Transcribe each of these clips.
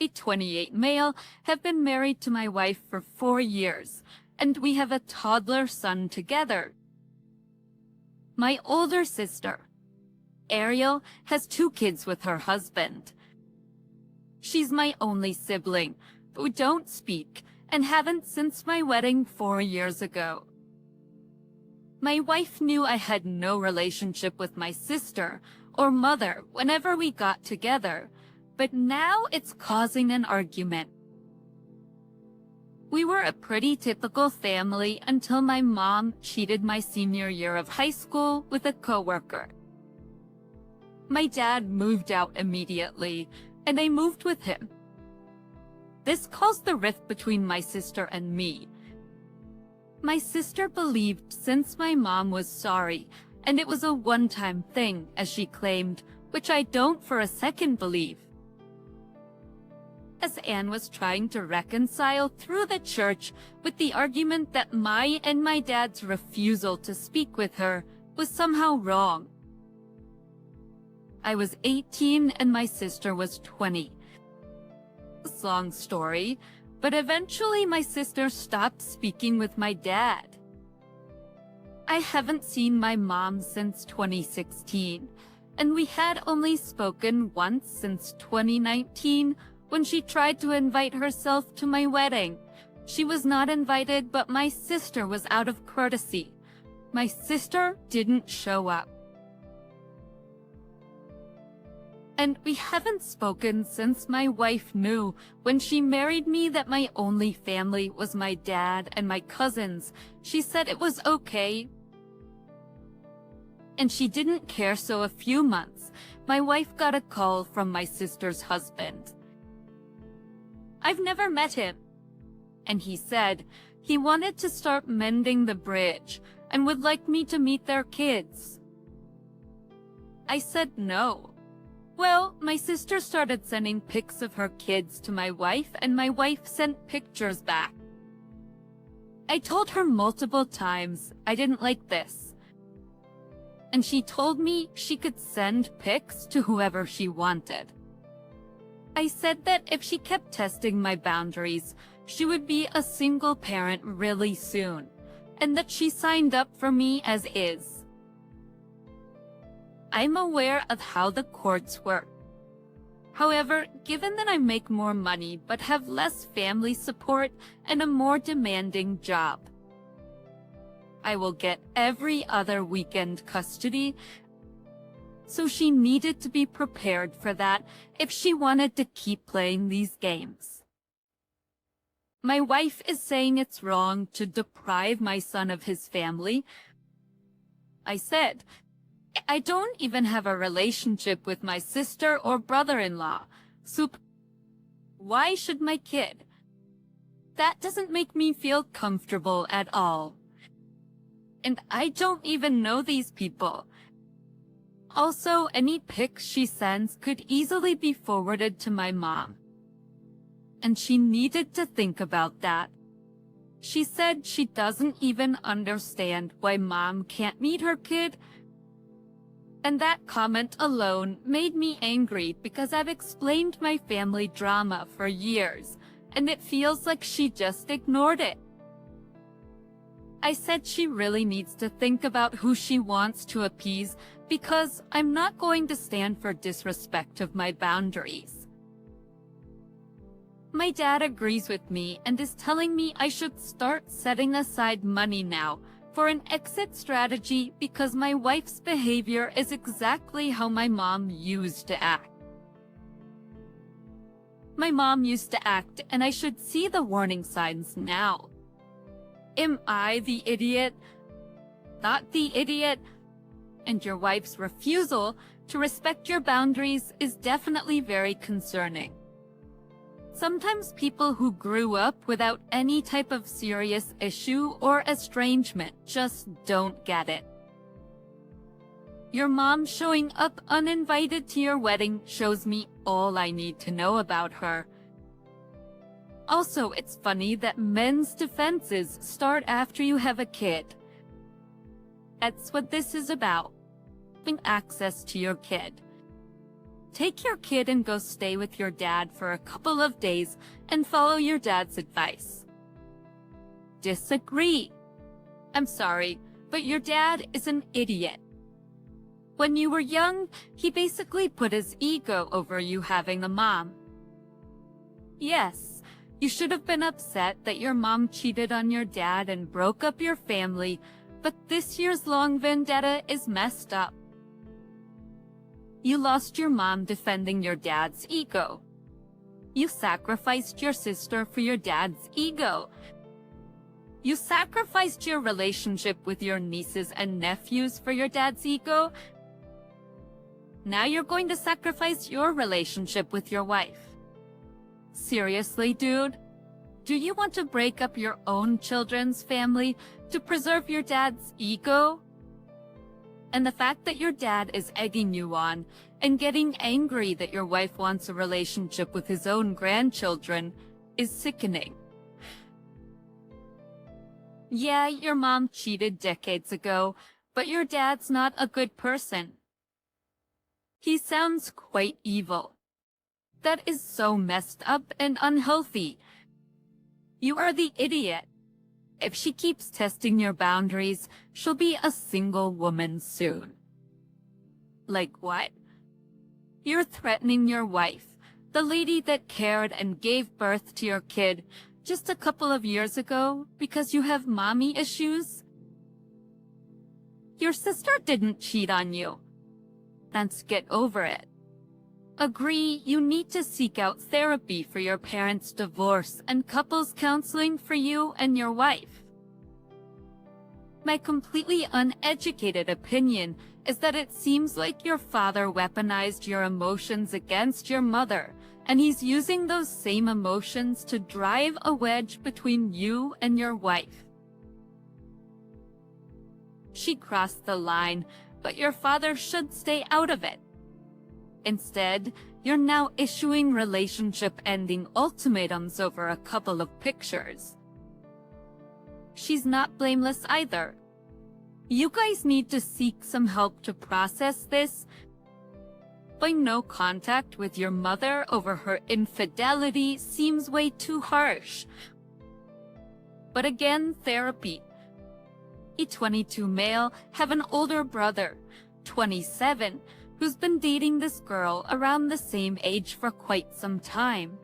a 28 male, have been married to my wife for 4 years, and we have a toddler son together. My older sister, Ariel, has 2 kids with her husband. She's my only sibling, but we don't speak, and haven't since my wedding 4 years ago. My wife knew I had no relationship with my sister or mother whenever we got together, but now it's causing an argument. We were a pretty typical family until my mom cheated my senior year of high school with a coworker. My dad moved out immediately, and I moved with him. This caused the rift between my sister and me. My sister believed since my mom was sorry, and it was a one-time thing, as she claimed, which I don't for a second believe. As Anne was trying to reconcile through the church with the argument that my and my dad's refusal to speak with her was somehow wrong. I was 18 and my sister was 20. It's a long story, but eventually my sister stopped speaking with my dad. I haven't seen my mom since 2016, and we had only spoken once since 2019 when she tried to invite herself to my wedding. She was not invited, but my sister was out of courtesy. My sister didn't show up. And we haven't spoken since my wife knew when she married me that my only family was my dad and my cousins. She said it was okay, and she didn't care, so a few months, my wife got a call from my sister's husband. I've never met him, and he said he wanted to start mending the bridge and would like me to meet their kids. I said no. Well, my sister started sending pics of her kids to my wife, and my wife sent pictures back. I told her multiple times I didn't like this, and she told me she could send pics to whoever she wanted. I said that if she kept testing my boundaries, she would be a single parent really soon, and that she signed up for me as is. I'm aware of how the courts work. However, given that I make more money but have less family support and a more demanding job, I will get every other weekend custody, so she needed to be prepared for that if she wanted to keep playing these games. My wife is saying it's wrong to deprive my son of his family. I said, I don't even have a relationship with my sister or brother-in-law, so why should my kid? That doesn't make me feel comfortable at all. And I don't even know these people. Also, any pics she sends could easily be forwarded to my mom, and she needed to think about that. She said she doesn't even understand why mom can't meet her kid, and that comment alone made me angry because I've explained my family drama for years, and it feels like she just ignored it. I said she really needs to think about who she wants to appease, because I'm not going to stand for disrespect of my boundaries. My dad agrees with me and is telling me I should start setting aside money now for an exit strategy because my wife's behavior is exactly how my mom used to act. My mom used to act, and I should see the warning signs now. Am I the idiot? Not the idiot. And your wife's refusal to respect your boundaries is definitely very concerning. Sometimes people who grew up without any type of serious issue or estrangement just don't get it. Your mom showing up uninvited to your wedding shows me all I need to know about her. Also, it's funny that men's defenses start after you have a kid. That's what this is about, having access to your kid. Take your kid and go stay with your dad for a couple of days and follow your dad's advice. Disagree. I'm sorry, but your dad is an idiot. When you were young, he basically put his ego over you having a mom. Yes, you should have been upset that your mom cheated on your dad and broke up your family, but this years-long vendetta is messed up. You lost your mom defending your dad's ego. You sacrificed your sister for your dad's ego. You sacrificed your relationship with your nieces and nephews for your dad's ego. Now you're going to sacrifice your relationship with your wife. Seriously, dude? Do you want to break up your own children's family to preserve your dad's ego? And the fact that your dad is egging you on and getting angry that your wife wants a relationship with his own grandchildren is sickening. Yeah, your mom cheated decades ago, but your dad's not a good person. He sounds quite evil. That is so messed up and unhealthy. You are the idiot. If she keeps testing your boundaries, she'll be a single woman soon. Like what? You're threatening your wife, the lady that cared and gave birth to your kid just a couple of years ago because you have mommy issues? Your sister didn't cheat on you. Let's get over it. Agree, you need to seek out therapy for your parents' divorce and couples counseling for you and your wife. My completely uneducated opinion is that it seems like your father weaponized your emotions against your mother, and he's using those same emotions to drive a wedge between you and your wife. She crossed the line, but your father should stay out of it. Instead, you're now issuing relationship-ending ultimatums over a couple of pictures. She's not blameless either. You guys need to seek some help to process this. Having no contact with your mother over her infidelity seems way too harsh. But again, therapy. A 22 male have an older brother, 27, who's been dating this girl around the same age for quite some time.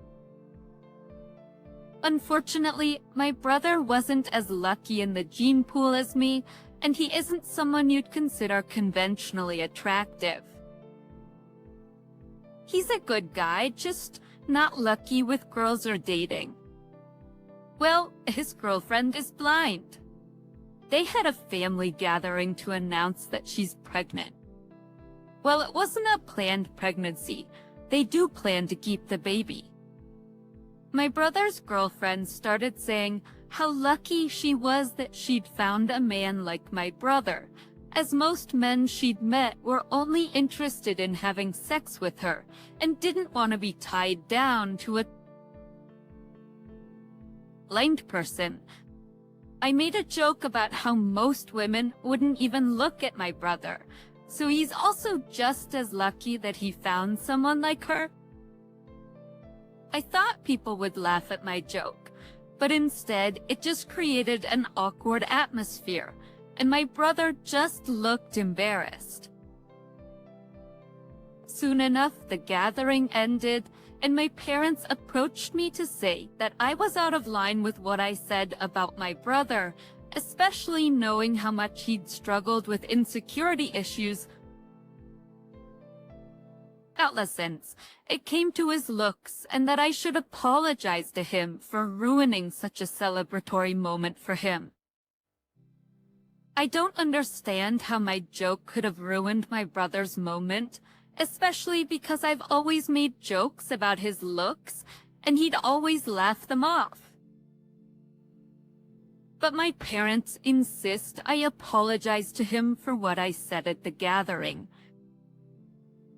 Unfortunately, my brother wasn't as lucky in the gene pool as me, and he isn't someone you'd consider conventionally attractive. He's a good guy, just not lucky with girls or dating. Well, his girlfriend is blind. They had a family gathering to announce that she's pregnant. Well, it wasn't a planned pregnancy. They do plan to keep the baby. My brother's girlfriend started saying how lucky she was that she'd found a man like my brother, as most men she'd met were only interested in having sex with her and didn't want to be tied down to a blind person. I made a joke about how most women wouldn't even look at my brother, so he's also just as lucky that he found someone like her. I thought people would laugh at my joke, but instead it just created an awkward atmosphere, and my brother just looked embarrassed. Soon enough, the gathering ended, and my parents approached me to say that I was out of line with what I said about my brother, especially knowing how much he'd struggled with insecurity issues. Adolescence, it came to his looks, and that I should apologize to him for ruining such a celebratory moment for him. I don't understand how my joke could have ruined my brother's moment, especially because I've always made jokes about his looks, and he'd always laugh them off. But my parents insist I apologize to him for what I said at the gathering.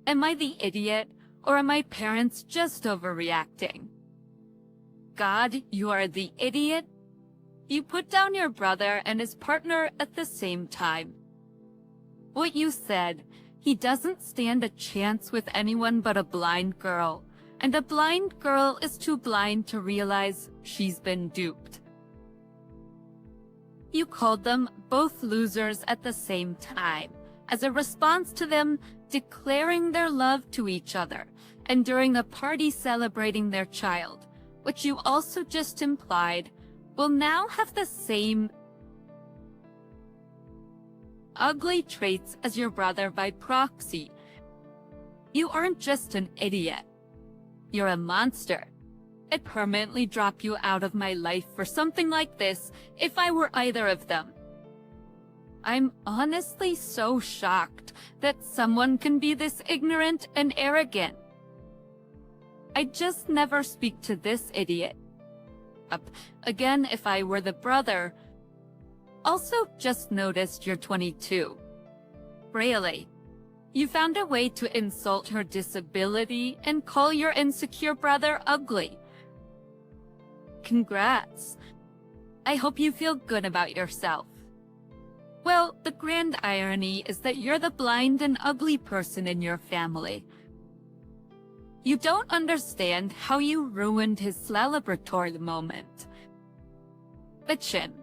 Am I the idiot, or are my parents just overreacting? God, you are the idiot. You put down your brother and his partner at the same time. What you said, He doesn't stand a chance with anyone but a blind girl, and a blind girl is too blind to realize she's been duped. You called them both losers at the same time, as a response to them declaring their love to each other, and during a party celebrating their child, which you also just implied will now have the same ugly traits as your brother by proxy. You aren't just an idiot. You're a monster. I'd permanently drop you out of my life for something like this if I were either of them. I'm honestly so shocked that someone can be this ignorant and arrogant. I'd just never speak to this idiot again if I were the brother. Also, just noticed you're 22. Really? You found a way to insult her disability and call your insecure brother ugly. Congrats. I hope you feel good about yourself. Well, the grand irony is that you're the blind and ugly person in your family. You don't understand how you ruined his celebratory moment. But Shin,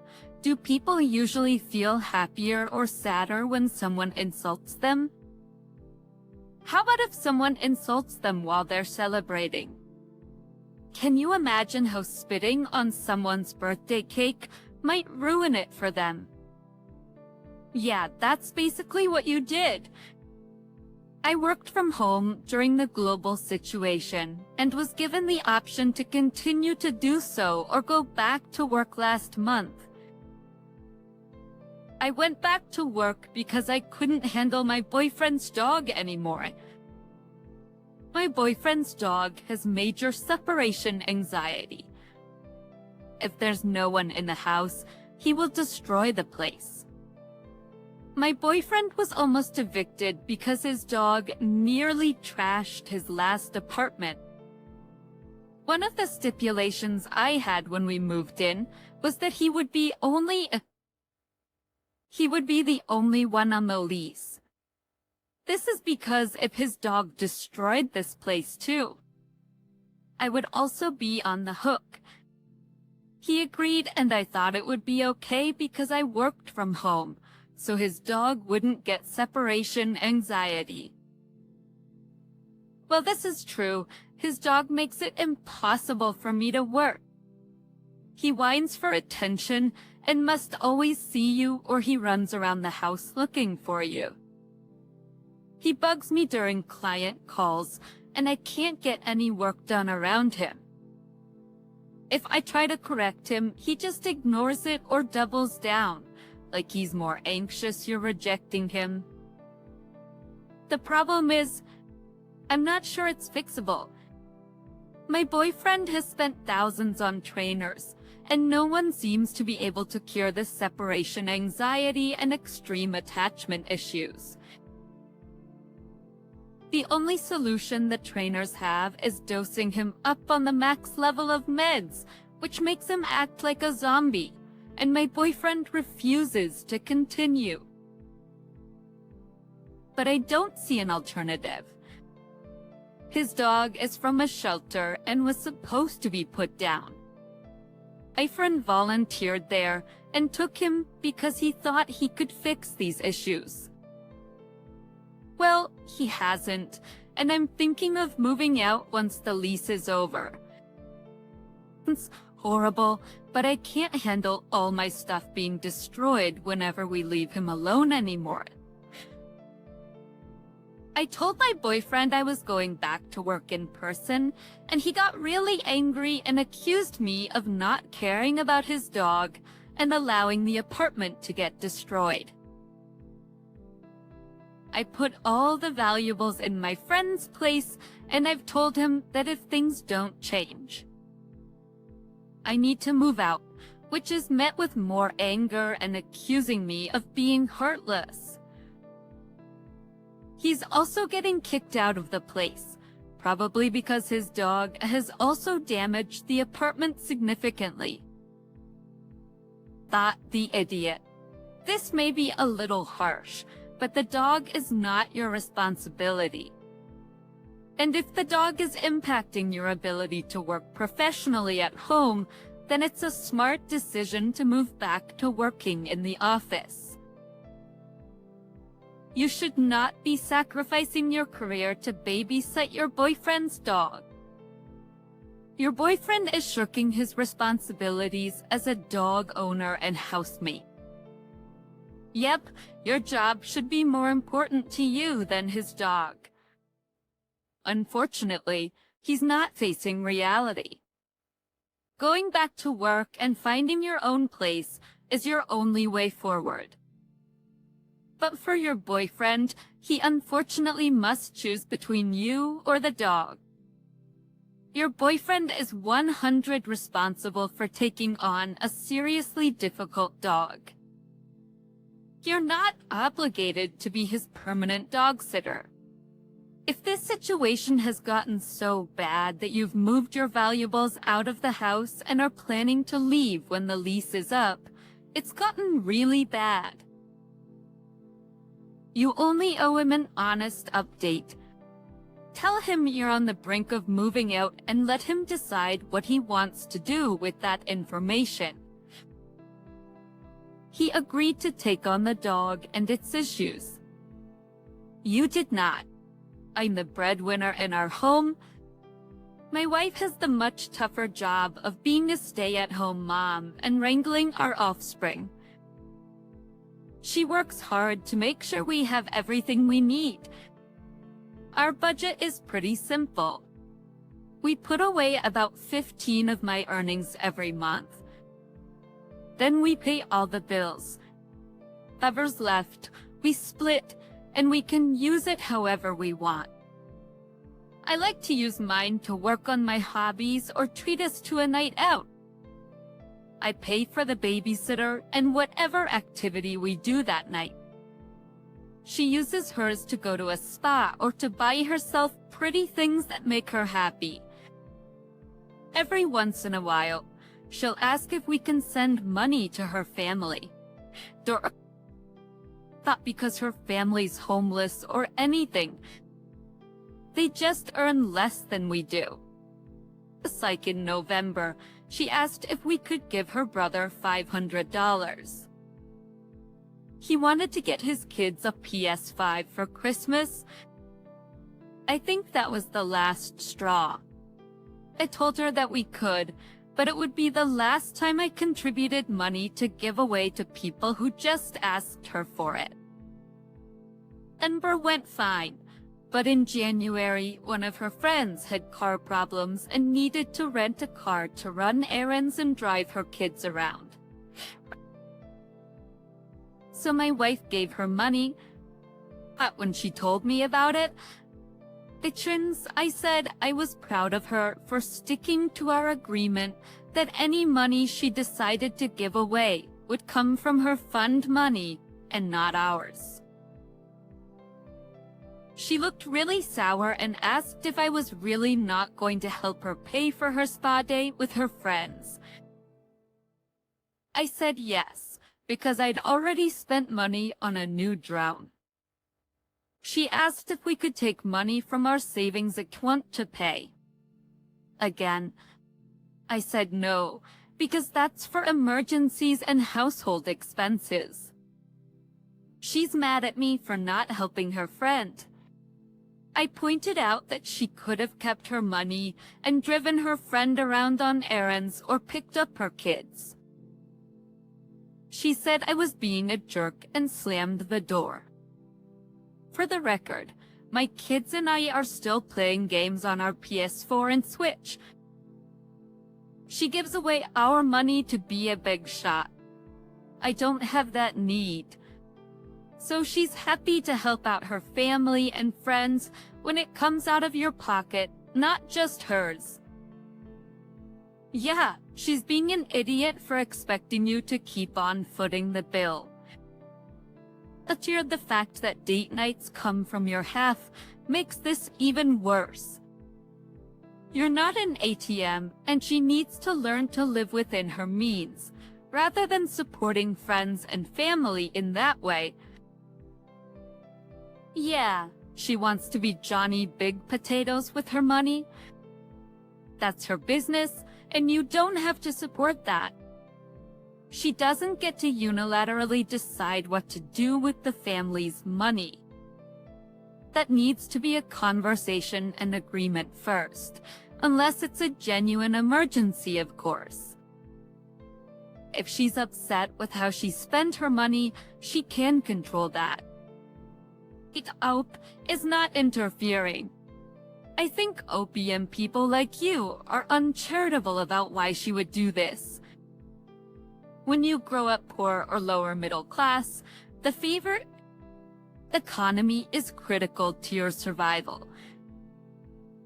do people usually feel happier or sadder when someone insults them? How about if someone insults them while they're celebrating? Can you imagine how spitting on someone's birthday cake might ruin it for them? Yeah, that's basically what you did. I worked from home during the global situation and was given the option to continue to do so or go back to work last month. I went back to work because I couldn't handle my boyfriend's dog anymore. My boyfriend's dog has major separation anxiety. If there's no one in the house, he will destroy the place. My boyfriend was almost evicted because his dog nearly trashed his last apartment. One of the stipulations I had when we moved in was that he would be the only one on the lease. This is because if his dog destroyed this place too, I would also be on the hook. He agreed, and I thought it would be okay because I worked from home, so his dog wouldn't get separation anxiety. Well, this is true. His dog makes it impossible for me to work. He whines for attention and must always see you, or he runs around the house looking for you. He bugs me during client calls, and I can't get any work done around him. If I try to correct him, he just ignores it or doubles down, like he's more anxious you're rejecting him. The problem is, I'm not sure it's fixable. My boyfriend has spent thousands on trainers, and no one seems to be able to cure the separation anxiety and extreme attachment issues. The only solution the trainers have is dosing him up on the max level of meds, which makes him act like a zombie, and my boyfriend refuses to continue. But I don't see an alternative. His dog is from a shelter and was supposed to be put down. My friend volunteered there and took him because he thought he could fix these issues. Well, he hasn't, and I'm thinking of moving out once the lease is over. It's horrible, but I can't handle all my stuff being destroyed whenever we leave him alone anymore. I told my boyfriend I was going back to work in person, and he got really angry and accused me of not caring about his dog and allowing the apartment to get destroyed. I put all the valuables in my friend's place, and I've told him that if things don't change, I need to move out, which is met with more anger and accusing me of being heartless. He's also getting kicked out of the place, probably because his dog has also damaged the apartment significantly. Thought the idiot. This may be a little harsh, but the dog is not your responsibility. And if the dog is impacting your ability to work professionally at home, then it's a smart decision to move back to working in the office. You should not be sacrificing your career to babysit your boyfriend's dog. Your boyfriend is shirking his responsibilities as a dog owner and housemate. Yep, your job should be more important to you than his dog. Unfortunately, he's not facing reality. Going back to work and finding your own place is your only way forward. But for your boyfriend, he unfortunately must choose between you or the dog. Your boyfriend is 100% responsible for taking on a seriously difficult dog. You're not obligated to be his permanent dog sitter. If this situation has gotten so bad that you've moved your valuables out of the house and are planning to leave when the lease is up, it's gotten really bad. You only owe him an honest update. Tell him you're on the brink of moving out and let him decide what he wants to do with that information. He agreed to take on the dog and its issues. You did not. I'm the breadwinner in our home. My wife has the much tougher job of being a stay-at-home mom and wrangling our offspring. She works hard to make sure we have everything we need. Our budget is pretty simple. We put away about 15% of my earnings every month. Then we pay all the bills. Whatever's left, we split, and we can use it however we want. I like to use mine to work on my hobbies or treat us to a night out. I pay for the babysitter and whatever activity we do that night. She uses hers to go to a spa or to buy herself pretty things that make her happy. Every once in a while, she'll ask if we can send money to her family. Not because her family's homeless or anything. They just earn less than we do. Just like in November, she asked if we could give her brother $500. He wanted to get his kids a PS5 for Christmas. I think that was the last straw. I told her that we could, but it would be the last time I contributed money to give away to people who just asked her for it. December went fine, but in January, one of her friends had car problems and needed to rent a car to run errands and drive her kids around. So my wife gave her money, but when she told me about it, patrons, I said I was proud of her for sticking to our agreement that any money she decided to give away would come from her fund money and not ours. She looked really sour and asked if I was really not going to help her pay for her spa day with her friends. I said yes, because I'd already spent money on a new drone. She asked if we could take money from our savings account to pay. Again, I said no, because that's for emergencies and household expenses. She's mad at me for not helping her friend. I pointed out that she could have kept her money and driven her friend around on errands or picked up her kids. She said I was being a jerk and slammed the door. For the record, my kids and I are still playing games on our PS4 and Switch. She gives away our money to be a big shot. I don't have that need. So she's happy to help out her family and friends when it comes out of your pocket, not just hers. Yeah, she's being an idiot for expecting you to keep on footing the bill. But the fact that date nights come from your half makes this even worse. You're not an ATM, and she needs to learn to live within her means, rather than supporting friends and family in that way. Yeah, she wants to be Johnny Big Potatoes with her money. That's her business, and you don't have to support that. She doesn't get to unilaterally decide what to do with the family's money. That needs to be a conversation and agreement first, unless it's a genuine emergency, of course. If she's upset with how she spent her money, she can control that. Ope is not interfering. I think opium people like you are uncharitable about why she would do this. When you grow up poor or lower middle class, the favorite economy is critical to your survival.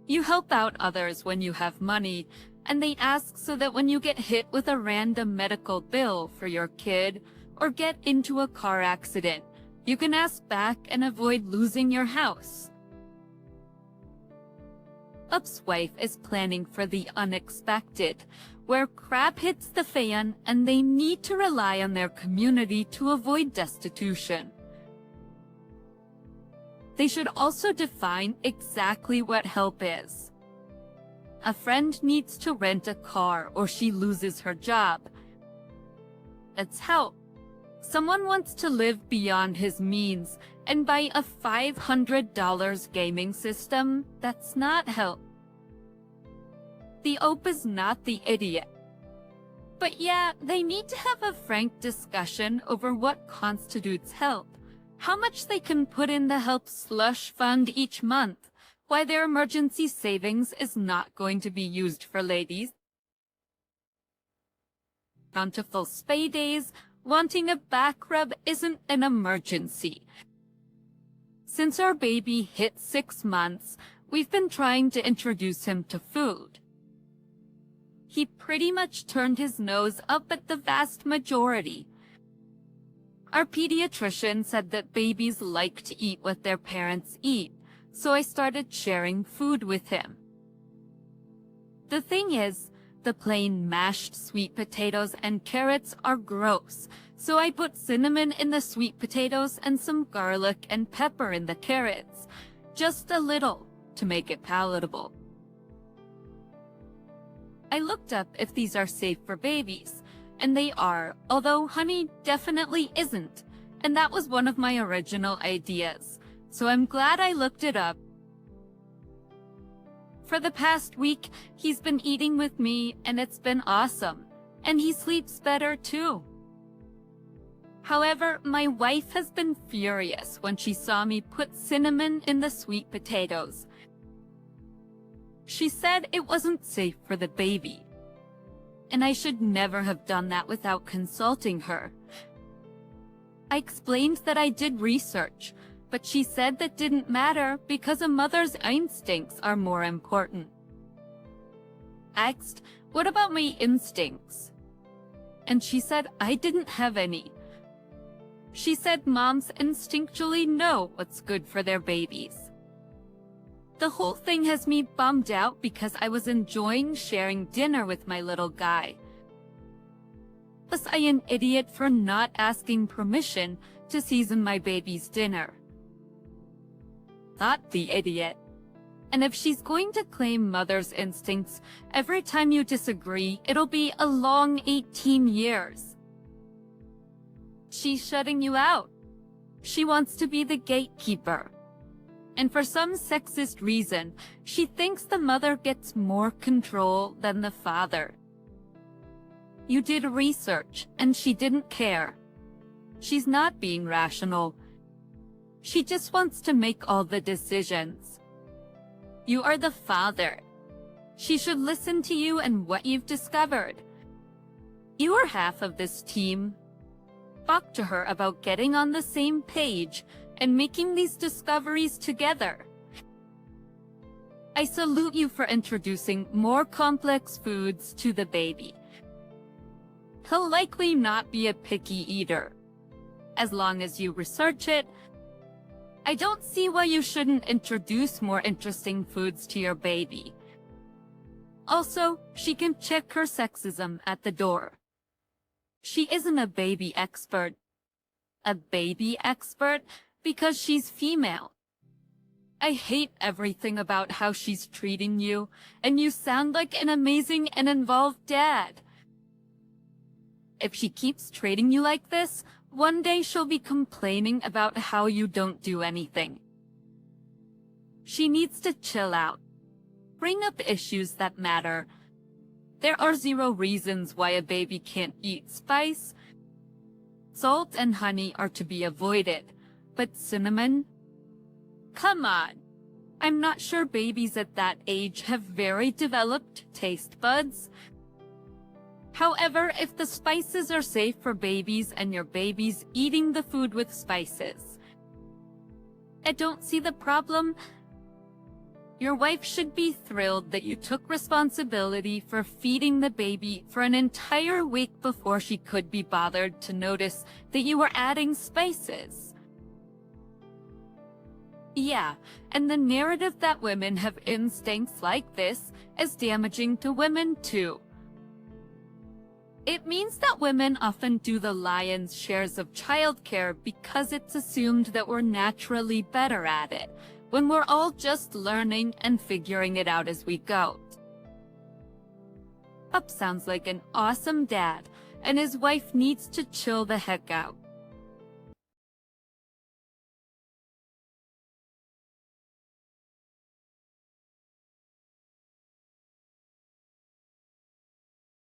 You help out others when you have money, and they ask so that when you get hit with a random medical bill for your kid or get into a car accident, you can ask back and avoid losing your house. Up's wife is planning for the unexpected, where crap hits the fan and they need to rely on their community to avoid destitution. They should also define exactly what help is. A friend needs to rent a car or she loses her job. That's help. Someone wants to live beyond his means and buy a $500 gaming system. That's not help. The Ope is not the idiot. But yeah, they need to have a frank discussion over what constitutes help, how much they can put in the help slush fund each month, why their emergency savings is not going to be used for ladies. Bountiful spay days, wanting a back rub isn't an emergency. Since our baby hit 6 months, we've been trying to introduce him to food. He pretty much turned his nose up at the vast majority. Our pediatrician said that babies like to eat what their parents eat, so I started sharing food with him. The thing is, the plain mashed sweet potatoes and carrots are gross, so I put cinnamon in the sweet potatoes and some garlic and pepper in the carrots, just a little, to make it palatable. I looked up if these are safe for babies, and they are, although honey definitely isn't, and that was one of my original ideas, so I'm glad I looked it up. For the past week, he's been eating with me, and it's been awesome, and he sleeps better too. However, my wife has been furious when she saw me put cinnamon in the sweet potatoes. She said it wasn't safe for the baby, and I should never have done that without consulting her. I explained that I did research, but she said that didn't matter because a mother's instincts are more important. Asked, what about my instincts? And she said I didn't have any. She said moms instinctually know what's good for their babies. The whole thing has me bummed out because I was enjoying sharing dinner with my little guy. Was I an idiot for not asking permission to season my baby's dinner? Not the idiot. And if she's going to claim mother's instincts, every time you disagree, it'll be a long 18 years. She's shutting you out. She wants to be the gatekeeper. And for some sexist reason, she thinks the mother gets more control than the father. You did research, and she didn't care. She's not being rational. She just wants to make all the decisions. You are the father. She should listen to you and what you've discovered. You are half of this team. Talk to her about getting on the same page and making these discoveries together. I salute you for introducing more complex foods to the baby. He'll likely not be a picky eater. As long as you research it, I don't see why you shouldn't introduce more interesting foods to your baby. Also, she can check her sexism at the door. She isn't a baby expert. A baby expert because she's female. I hate everything about how she's treating you, and you sound like an amazing and involved dad. If she keeps treating you like this, one day she'll be complaining about how you don't do anything. She needs to chill out. Bring up issues that matter. There are 0 reasons why a baby can't eat spice. Salt and honey are to be avoided, but cinnamon? Come on. I'm not sure babies at that age have very developed taste buds. However, if the spices are safe for babies and your baby's eating the food with spices, I don't see the problem. Your wife should be thrilled that you took responsibility for feeding the baby for an entire week before she could be bothered to notice that you were adding spices. Yeah, and the narrative that women have instincts like this is damaging to women too. It means that women often do the lion's shares of childcare because it's assumed that we're naturally better at it, when we're all just learning and figuring it out as we go. Pup sounds like an awesome dad, and his wife needs to chill the heck out.